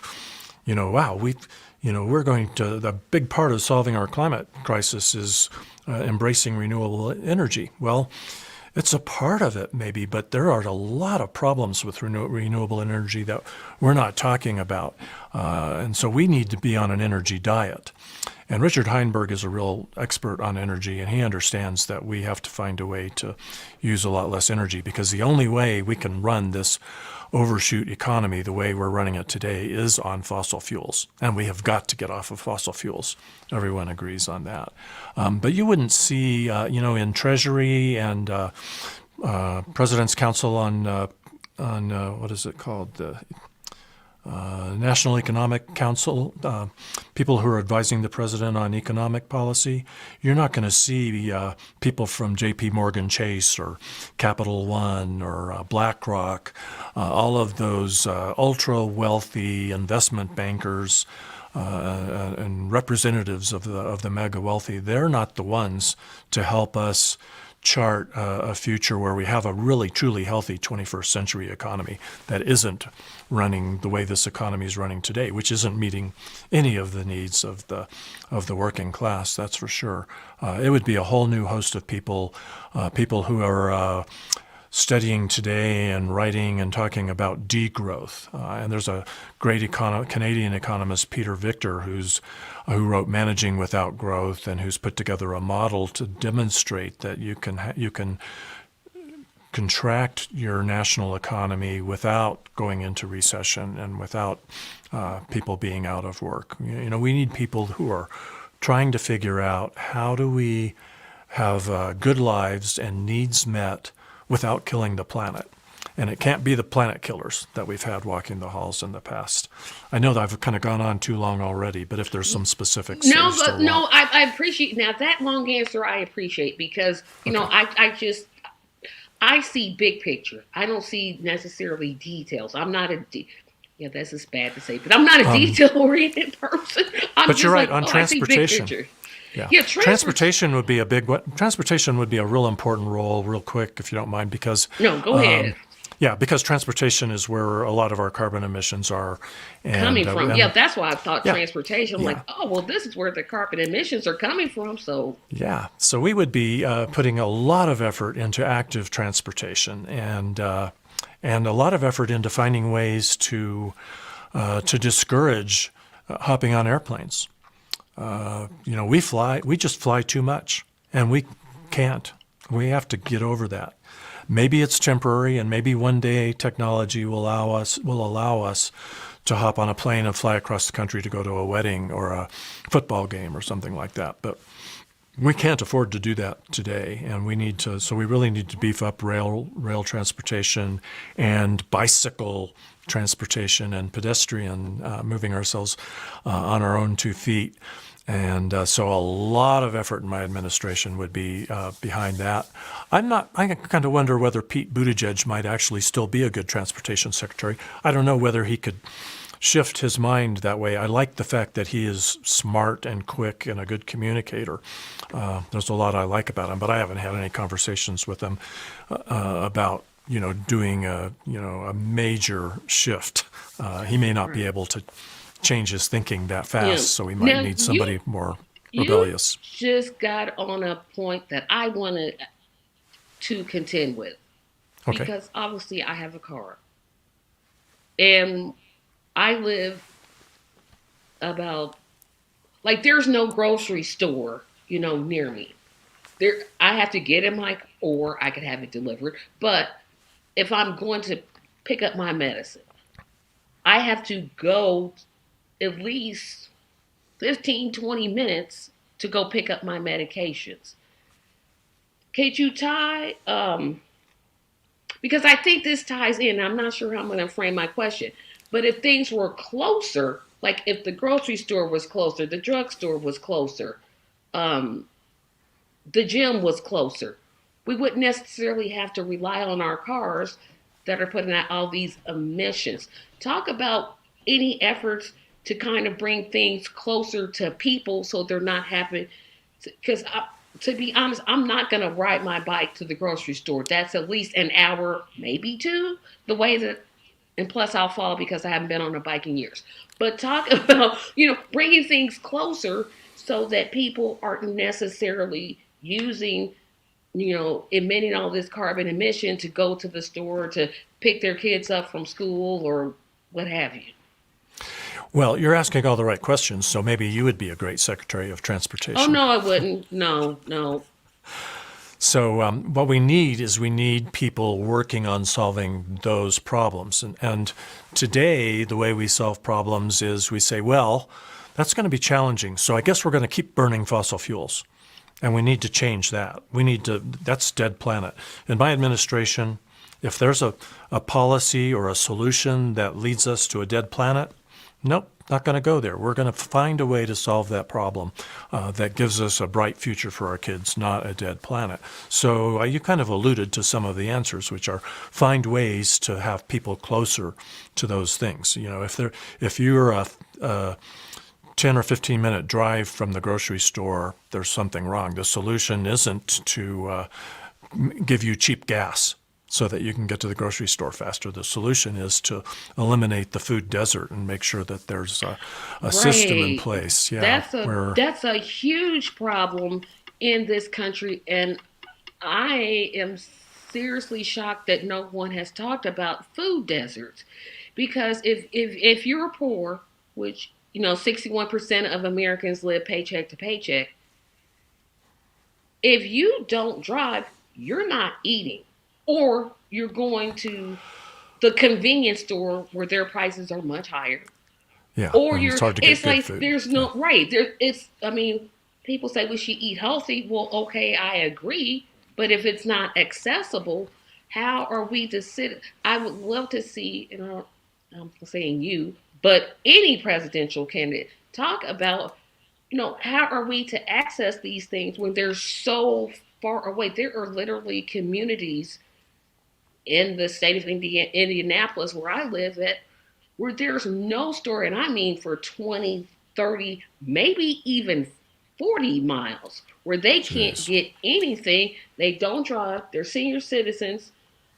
wow, we're going to, the big part of solving our climate crisis is embracing renewable energy. Well, it's a part of it maybe, but there are a lot of problems with renewable energy that we're not talking about. And so we need to be on an energy diet. And Richard Heinberg is a real expert on energy, and he understands that we have to find a way to use a lot less energy, because the only way we can run this overshoot economy the way we're running it today is on fossil fuels. And we have got to get off of fossil fuels. Everyone agrees on that. But you wouldn't see, in Treasury and President's Council on what is it called? National Economic Council, people who are advising the president on economic policy. You're not going to see people from J.P. Morgan Chase or Capital One or BlackRock, all of those ultra-wealthy investment bankers and representatives of the mega wealthy. They're not the ones to help us chart a future where we have a really truly healthy 21st century economy that isn't running the way this economy is running today, which isn't meeting any of the needs of the working class, that's for sure. It would be a whole new host of people who are studying today and writing and talking about degrowth. And there's a great Canadian economist, Peter Victor, who wrote Managing Without Growth, and who's put together a model to demonstrate that you can contract your national economy without going into recession and without people being out of work. We need people who are trying to figure out, how do we have good lives and needs met without killing the planet. And it can't be the planet killers that we've had walking the halls in the past. I know that I've kind of gone on too long already, but if there's some specifics. I appreciate, now that long answer I appreciate, because, I see big picture. I don't see necessarily details. I'm not this is bad to say, but I'm not a detail-oriented person. But you're right, on transportation. Yeah, transportation would be a big one. Transportation would be a real important role, real quick, if you don't mind, because no, go ahead. Yeah, because transportation is where a lot of our carbon emissions are coming from. That's why I thought transportation. I'm like, oh, well, this is where the carbon emissions are coming from. So so we would be putting a lot of effort into active transportation and a lot of effort into finding ways to discourage hopping on airplanes. We just fly too much, and we can't. We have to get over that. Maybe it's temporary, and maybe one day technology will allow us to hop on a plane and fly across the country to go to a wedding or a football game or something like that. But we can't afford to do that today, and we really need to beef up rail transportation and bicycle transportation and pedestrian moving ourselves on our own 2 feet. And so a lot of effort in my administration would be behind that. I kind of wonder whether Pete Buttigieg might actually still be a good transportation secretary. I don't know whether he could shift his mind that way. I like the fact that he is smart and quick and a good communicator. There's a lot I like about him, but I haven't had any conversations with him about doing a major shift. He may not be able to change his thinking that fast, so we might Now, need somebody more you rebellious. just got on a point that I wanted to contend with Okay. because obviously I have a car and I live about like there's no grocery store, near me. I have to get in or I could have it delivered. But if I'm going to pick up my medicine, I have to go at least 15, 20 minutes to go pick up my medications. Could you tie, because I think this ties in, I'm not sure how I'm going to frame my question, but if things were closer, like if the grocery store was closer, the drugstore was closer, um, the gym was closer, we wouldn't necessarily have to rely on our cars that are putting out all these emissions. Talk about any efforts to kind of bring things closer to people so they're not having, because to be honest, I'm not going to ride my bike to the grocery store. That's at least an hour, maybe two, the way that, and plus I'll fall because I haven't been on a bike in years. But talk about, bringing things closer so that people aren't necessarily using, emitting all this carbon emission to go to the store to pick their kids up from school or what have you. Well, you're asking all the right questions, so maybe you would be a great Secretary of Oh Transportation. no, I wouldn't. No, no. So what we need people working on solving those problems. And today, the way we solve problems is we say, well, that's going to be challenging, so I guess we're going to keep burning fossil fuels. And we need to change that. That's dead planet. In my administration, if there's a policy or a solution that leads us to a dead planet, nope, not going to go there. We're going to find a way to solve that problem that gives us a bright future for our kids, not a dead planet. So you kind of alluded to some of the answers, which are find ways to have people closer to those things. If you're a 10 or 15 minute drive from the grocery store, there's something wrong. The solution isn't to give you cheap gas so that you can get to the grocery store faster. The solution is to eliminate the food desert and make sure that there's a system in Right. place. Yeah, That's a huge problem in this country, and I am seriously shocked that no one has talked about food deserts. Because if you're poor, which 61% of Americans live paycheck to paycheck, if you don't drive, you're not eating. Or you're going to the convenience store where their prices are much higher. yeah, Or and it's you're hard to get it's good like food. there's Yeah. no right. People say we should eat healthy. Well, okay, I agree. But if it's not accessible, how are we to sit? I would love to see, I'm saying you, but any presidential candidate talk about, how are we to access these things when they're so far away? There are literally communities in the state of Indianapolis, where I live at, where there's no store, and I mean for 20, 30, maybe even 40 miles, where they can't Jeez. get anything. They don't drive, they're senior citizens,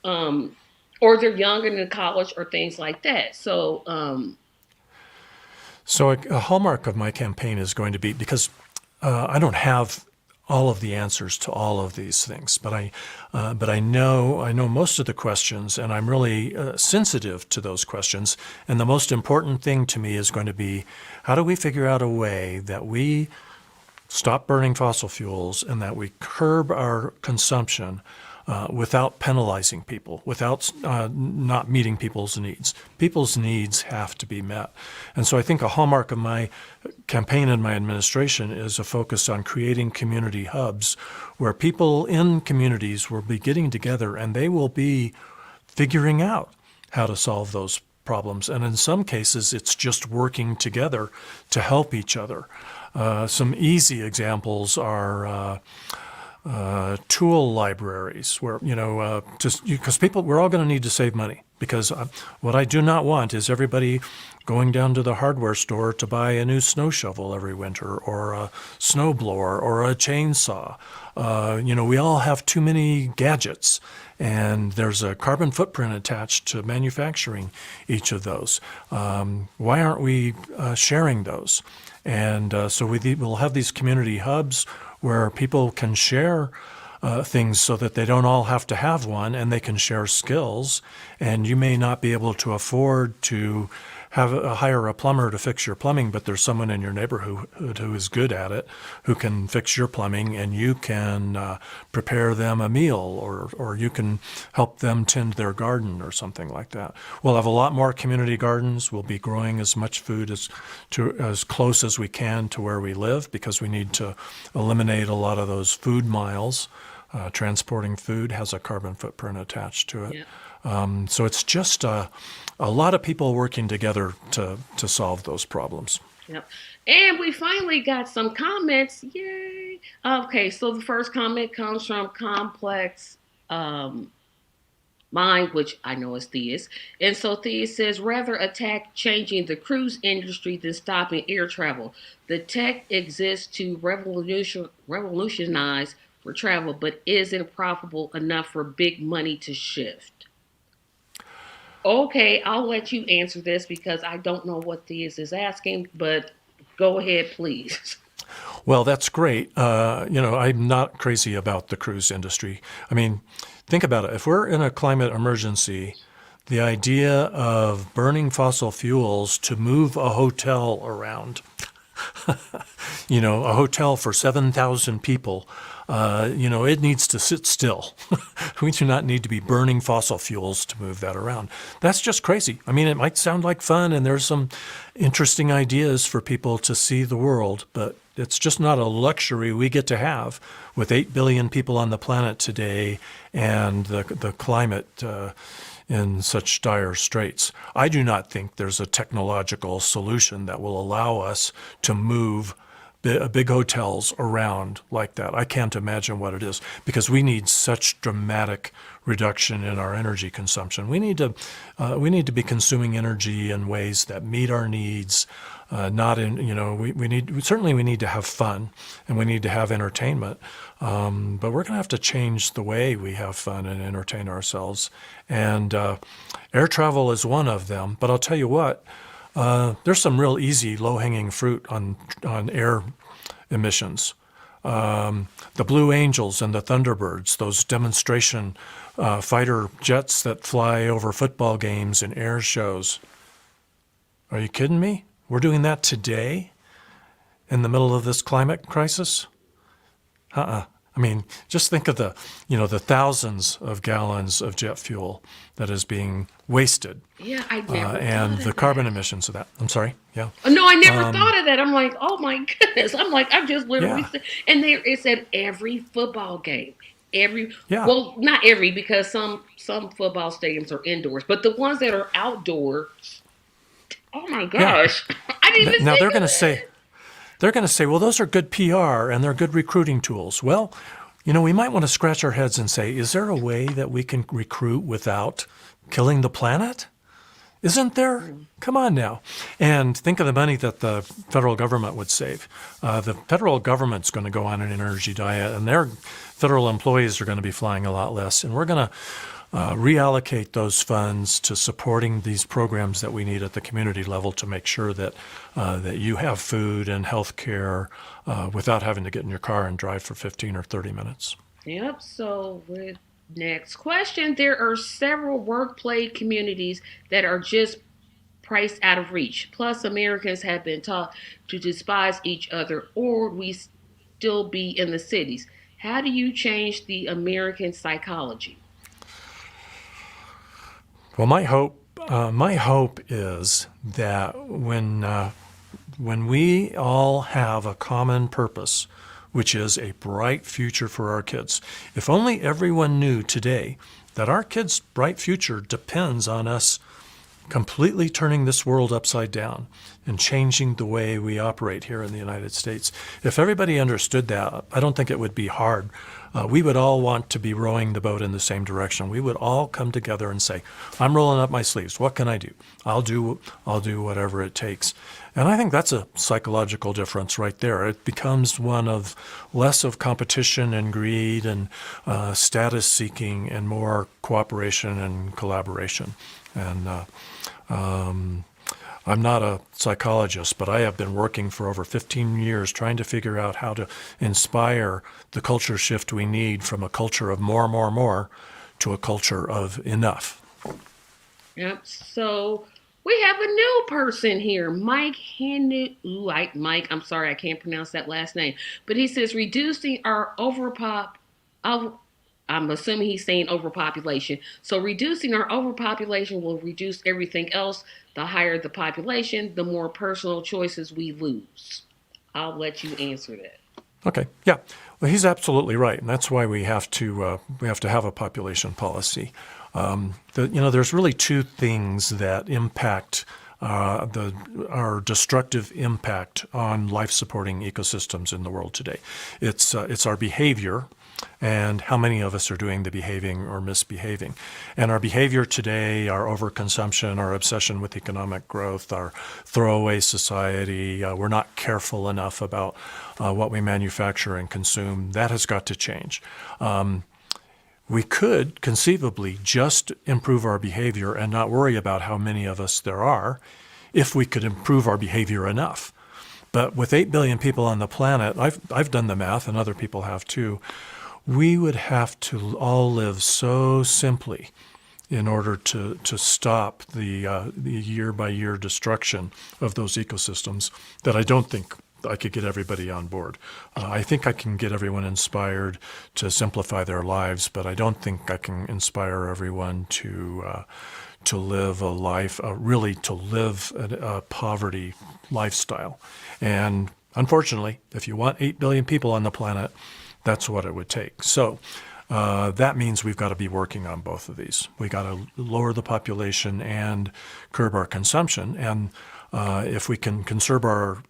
um, or they're younger than college or things like that. So a hallmark of my campaign is going to be, because I don't have all of the answers to all of these things, but I know most of the questions, and I'm really sensitive to those questions. And the most important thing to me is going to be, how do we figure out a way that we stop burning fossil fuels and that we curb our consumption without penalizing people, without not meeting people's needs. People's needs have to be met. And so I think a hallmark of my campaign and my administration is a focus on creating community hubs where people in communities will be getting together and they will be figuring out how to solve those problems. And in some cases, it's just working together to help each other. Some easy examples are tool libraries, where just because people, we're all going to need to save money. Because what I do not want is everybody going down to the hardware store to buy a new snow shovel every winter, or a snow blower, or a chainsaw. We all have too many gadgets, and there's a carbon footprint attached to manufacturing each of those. Why aren't we sharing those? And so we'll have these community hubs where people can share things so that they don't all have to have one, and they can share skills. And you may not be able to afford to hire a plumber to fix your plumbing, but there's someone in your neighborhood who is good at it, who can fix your plumbing, and you can prepare them a meal, or you can help them tend their garden or something like that. We'll have a lot more community gardens. We'll be growing as much food as close as we can to where we live, because we need to eliminate a lot of those food miles. Transporting food has a carbon footprint attached to it. Yeah. So it's just a lot of people working together to solve those problems. Yep. And we finally got some comments. Yay. Okay, so the first comment comes from Complex Mind, which I know is Theus. And so Theus says, rather attack changing the cruise industry than stopping air travel. The tech exists to revolutionize for travel, but isn't profitable enough for big money to shift. Okay, I'll let you answer this because I don't know what Theus is asking, but go ahead, please. Well, that's great. I'm not crazy about the cruise industry. I mean, think about it. If we're in a climate emergency, the idea of burning fossil fuels to move a hotel around, a hotel for 7,000 people, it needs to sit still. We do not need to be burning fossil fuels to move that around. That's just crazy. I mean, it might sound like fun, and there's some interesting ideas for people to see the world, but it's just not a luxury we get to have with 8 billion people on the planet today and the climate in such dire straits. I do not think there's a technological solution that will allow us to move big hotels around like that. I can't imagine what it is, because we need such dramatic reduction in our energy consumption. We need to be consuming energy in ways that meet our needs. Not in, we need to have fun, and we need to have entertainment. But we're going to have to change the way we have fun and entertain ourselves. And air travel is one of them. But I'll tell you what, there's some real easy, low-hanging fruit on air emissions. The Blue Angels and the Thunderbirds, those demonstration fighter jets that fly over football games and air shows. Are you kidding me? We're doing that today in the middle of this climate crisis? I mean, just think of the thousands of gallons of jet fuel that is being wasted. Yeah, I never and thought the of carbon that. emissions of that. I'm sorry. Yeah. No, I never thought of that. I'm like, oh my goodness. I'm just literally, Yeah. and there it said every football game. Yeah. Well, not every, because some football stadiums are indoors, but the ones that are outdoors. Oh my gosh. Yeah. I didn't even now think they're of going to that. say, well, those are good PR and they're good recruiting tools. Well, we might want to scratch our heads and say, is there a way that we can recruit without killing the planet? Isn't there? Come on now. And think of the money that the federal government would save. The federal government's going to go on an energy diet, and their federal employees are going to be flying a lot less. And we're going to reallocate those funds to supporting these programs that we need at the community level to make sure that that you have food and health care without having to get in your car and drive for 15 or 30 minutes. Yep. So, with next question, there are several workplace communities that are just priced out of reach. Plus, Americans have been taught to despise each other, or we still be in the cities. How do you change the American psychology? Well, my hope is that when we all have a common purpose, which is a bright future for our kids, if only everyone knew today that our kids' bright future depends on us completely turning this world upside down and changing the way we operate here in the United States. If everybody understood that, I don't think it would be hard. We would all want to be rowing the boat in the same direction. We would all come together and say, I'm rolling up my sleeves. What can I do? I'll do whatever it takes. And I think that's a psychological difference right there. It becomes one of less of competition and greed and status seeking and more cooperation and collaboration. And I'm not a psychologist, but I have been working for over 15 years trying to figure out how to inspire the culture shift we need from a culture of more to a culture of enough. Yep. So we have a new person here, Mike Henry. Mike, I'm sorry, I can't pronounce that last name. But he says reducing our I'm assuming he's saying overpopulation. So reducing our overpopulation will reduce everything else. The higher the population, the more personal choices we lose. I'll let you answer that. Okay, yeah, well, he's absolutely right, and that's why we have to have a population policy. There's really two things that impact our destructive impact on life-supporting ecosystems in the world today. It's our behavior and how many of us are doing the behaving or misbehaving. And our behavior today, our overconsumption, our obsession with economic growth, our throwaway society, we're not careful enough about what we manufacture and consume. That has got to change. We could conceivably just improve our behavior and not worry about how many of us there are if we could improve our behavior enough. But with 8 billion people on the planet, I've done the math and other people have too, we would have to all live so simply in order to stop the year-by-year destruction of those ecosystems that I don't think I could get everybody on board. I think I can get everyone inspired to simplify their lives, but I don't think I can inspire everyone to live a life, really to live a poverty lifestyle. And unfortunately, if you want 8 billion people on the planet, that's what it would take. So that means we've got to be working on both of these. We got to lower the population and curb our consumption. And if we can conserve our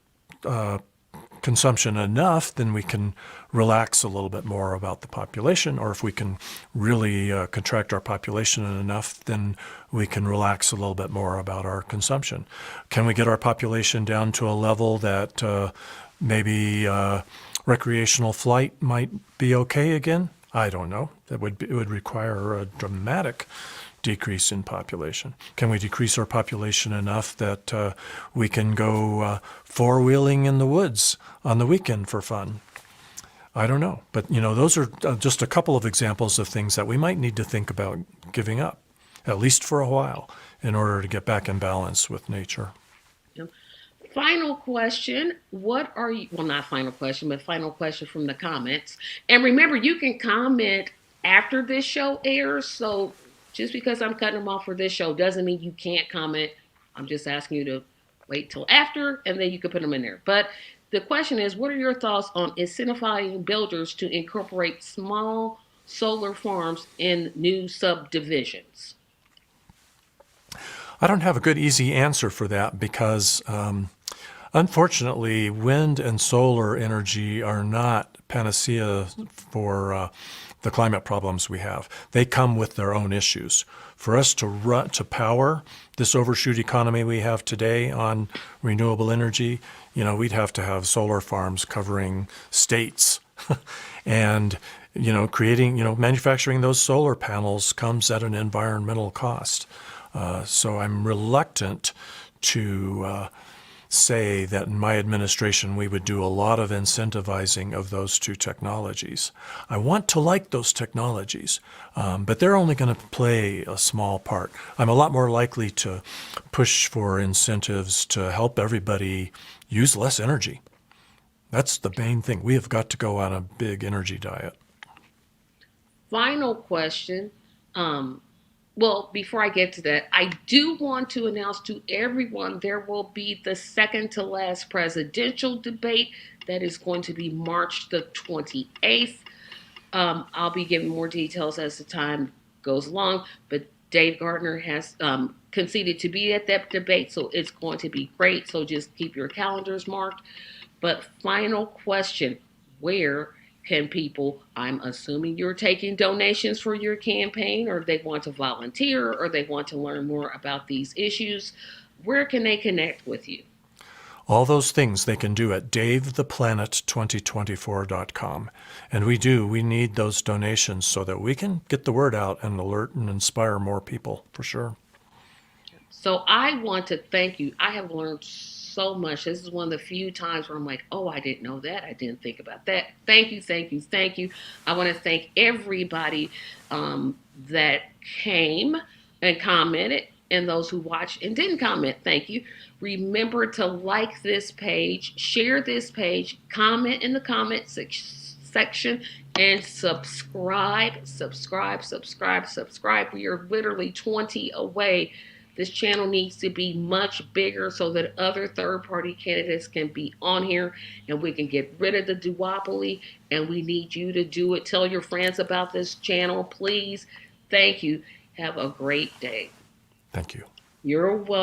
consumption enough, then we can relax a little bit more about the population. Or if we can really contract our population enough, then we can relax a little bit more about our consumption. Can we get our population down to a level that maybe recreational flight might be okay again? I don't know. It would require a dramatic decrease in population. Can we decrease our population enough that we can go four-wheeling in the woods on the weekend for fun? I don't know. But, those are just a couple of examples of things that we might need to think about giving up, at least for a while, in order to get back in balance with nature. Final question. What are you, well, not final question, but final question from the comments. And remember, you can comment after this show airs. So just because I'm cutting them off for this show doesn't mean you can't comment. I'm just asking you to wait till after, and then you can put them in there. But the question is, what are your thoughts on incentivizing builders to incorporate small solar farms in new subdivisions? I don't have a good, easy answer for that because unfortunately, wind and solar energy are not panacea for the climate problems we have. They come with their own issues. For us to power this overshoot economy we have today on renewable energy, we'd have to have solar farms covering states. And manufacturing those solar panels comes at an environmental cost. So I'm reluctant to say that in my administration we would do a lot of incentivizing of those two technologies. I want to like those technologies, but they're only going to play a small part. I'm a lot more likely to push for incentives to help everybody use less energy. That's the main thing. We have got to go on a big energy diet. Final question. Um, well, before I get to that, I do want to announce to everyone there will be the second to last presidential debate that is going to be March the 28th. I'll be giving more details as the time goes along, but Dave Gardner has conceded to be at that debate, so it's going to be great. So just keep your calendars marked. But final question, where can people, I'm assuming you're taking donations for your campaign, or they want to volunteer, or they want to learn more about these issues, where can they connect with you? All those things they can do at davetheplanet2024.com. And we need those donations so that we can get the word out and alert and inspire more people, for sure. So I want to thank you. I have learned so much. This is one of the few times where I'm like, oh, I didn't know that. I didn't think about that. Thank you, thank you, thank you. I want to thank everybody that came and commented, and those who watched and didn't comment. Thank you. Remember to like this page, share this page, comment in the section, and subscribe, subscribe, subscribe, subscribe. We are literally 20 away. This channel needs to be much bigger so that other third-party candidates can be on here and we can get rid of the duopoly, and we need you to do it. Tell your friends about this channel, please. Thank you. Have a great day. Thank you. You're welcome.